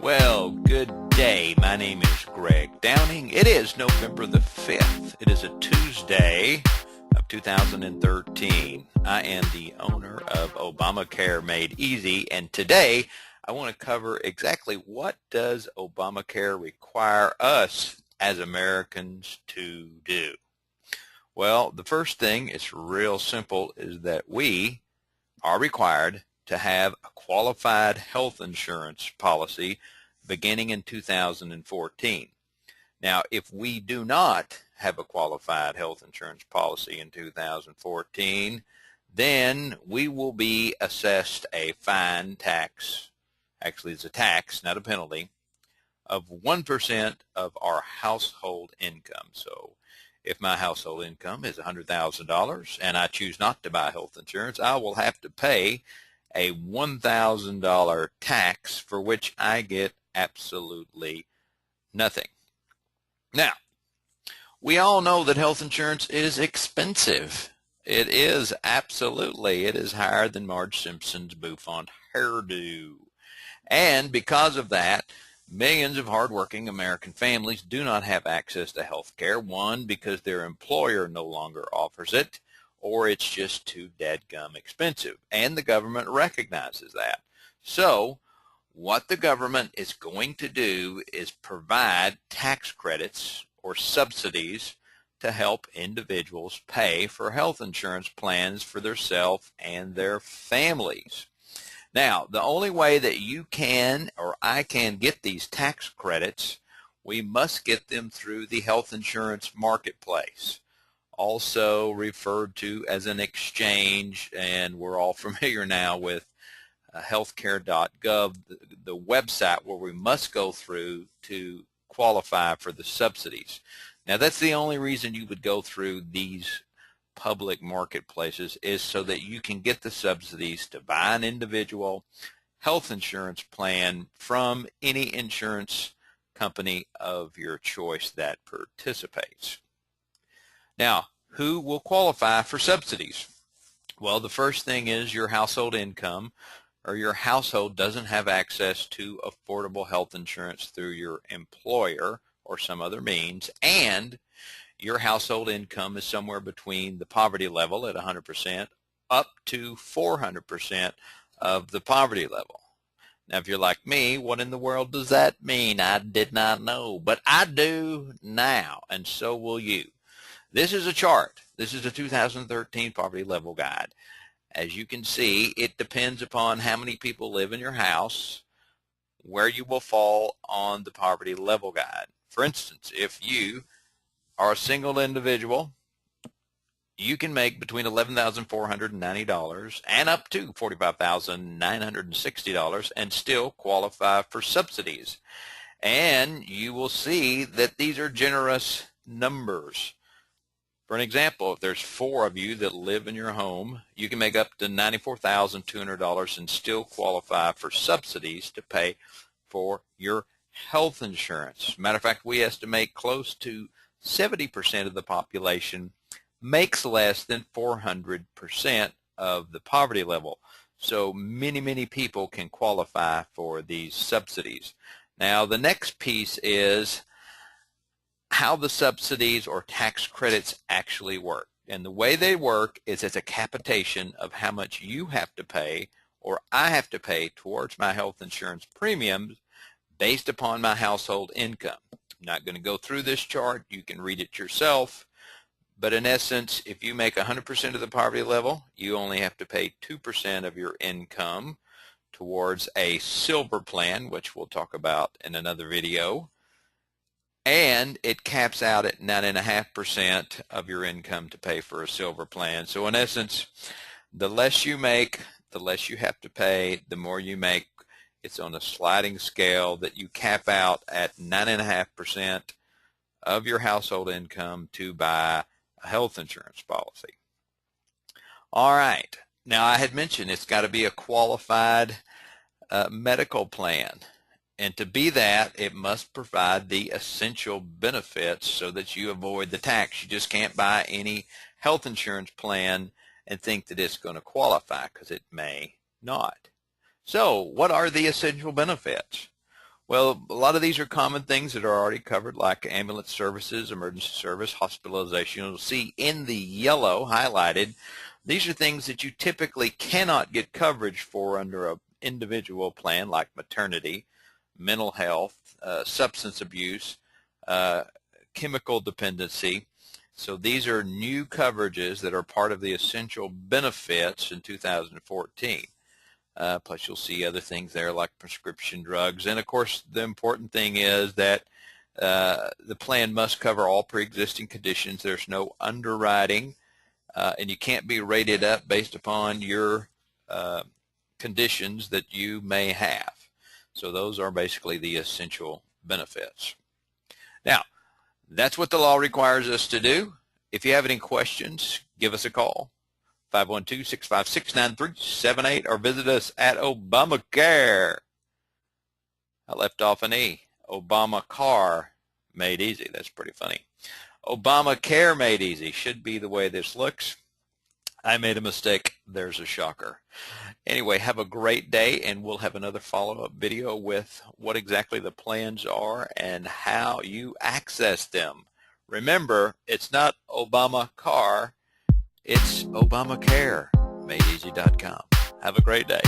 Well, good day. My name is Greg Downing. It is November the 5th. It is a Tuesday of 2013. I am the owner of Obamacare Made Easy, and today I want to cover exactly what does Obamacare require us as Americans to do. Well, the first thing, it's real simple, is that we are required to have a qualified health insurance policy beginning in 2014. Now, if we do not have a qualified health insurance policy in 2014, then we will be assessed a fine tax, actually it's a tax, not a penalty, of 1% of our household income. So if my household income is $100,000 and I choose not to buy health insurance, I will have to pay a $1,000 tax for which I get absolutely nothing. Now, we all know that health insurance is expensive. It is, absolutely. It is higher than Marge Simpson's bouffant hairdo. And because of that, millions of hardworking American families do not have access to health care. One, because their employer no longer offers it, or it's just too dadgum expensive. And the government recognizes that. So what the government is going to do is provide tax credits or subsidies to help individuals pay for health insurance plans for themselves and their families. Now, the only way that you can or I can get these tax credits, we must get them through the health insurance marketplace, also referred to as an exchange, and we're all familiar now with healthcare.gov, the website where we must go through to qualify for the subsidies. Now, that's the only reason you would go through these public marketplaces, is so that you can get the subsidies to buy an individual health insurance plan from any insurance company of your choice that participates. Now, who will qualify for subsidies? Well, the first thing is your household income, or your household doesn't have access to affordable health insurance through your employer or some other means, and your household income is somewhere between the poverty level at 100% up to 400% of the poverty level. Now, if you're like me, what in the world does that mean? I did not know, but I do now, and so will you. This is a chart. This is a 2013 poverty level guide. As you can see, it depends upon how many people live in your house, where you will fall on the poverty level guide. For instance, if you are a single individual, you can make between $11,490 and up to $45,960 and still qualify for subsidies. And you will see that these are generous numbers. For an example, if there's 4 of you that live in your home, you can make up to $94,200 and still qualify for subsidies to pay for your health insurance. Matter of fact, we estimate close to 70% of the population makes less than 400% of the poverty level. So many people can qualify for these subsidies. Now, the next piece is how the subsidies or tax credits actually work. And the way they work is as a capitation of how much you have to pay or I have to pay towards my health insurance premiums based upon my household income. I'm not going to go through this chart. You can read it yourself. But in essence, if you make 100% of the poverty level, you only have to pay 2% of your income towards a silver plan, which we'll talk about in another video. And it caps out at 9.5% of your income to pay for a silver plan. So in essence, the less you make, the less you have to pay. The more you make, it's on a sliding scale that you cap out at 9.5% of your household income to buy a health insurance policy. All right. Now, I had mentioned it's got to be a qualified medical plan. And to be that, it must provide the essential benefits so that you avoid the tax. You just can't buy any health insurance plan and think that it's going to qualify, because it may not. So what are the essential benefits? Well, a lot of these are common things that are already covered, like ambulance services, emergency service, hospitalization. You'll see in the yellow highlighted, these are things that you typically cannot get coverage for under an individual plan, like maternity, mental health, substance abuse, uh, chemical dependency. So these are new coverages that are part of the essential benefits in 2014. Plus you'll see other things there like prescription drugs. And of course the important thing is that the plan must cover all pre-existing conditions. There's no underwriting, and you can't be rated up based upon your conditions that you may have. So those are basically the essential benefits. Now, that's what the law requires us to do. If you have any questions, give us a call. 512-656-9378 or visit us at Obamacare. I left off an E. Obamacare made easy. That's pretty funny. Obamacare made easy should be the way this looks. I made a mistake. There's a shocker. Anyway, have a great day, and we'll have another follow-up video with what exactly the plans are and how you access them. Remember, it's not Obamacare. It's Obamacare, madeeasy.com. Have a great day.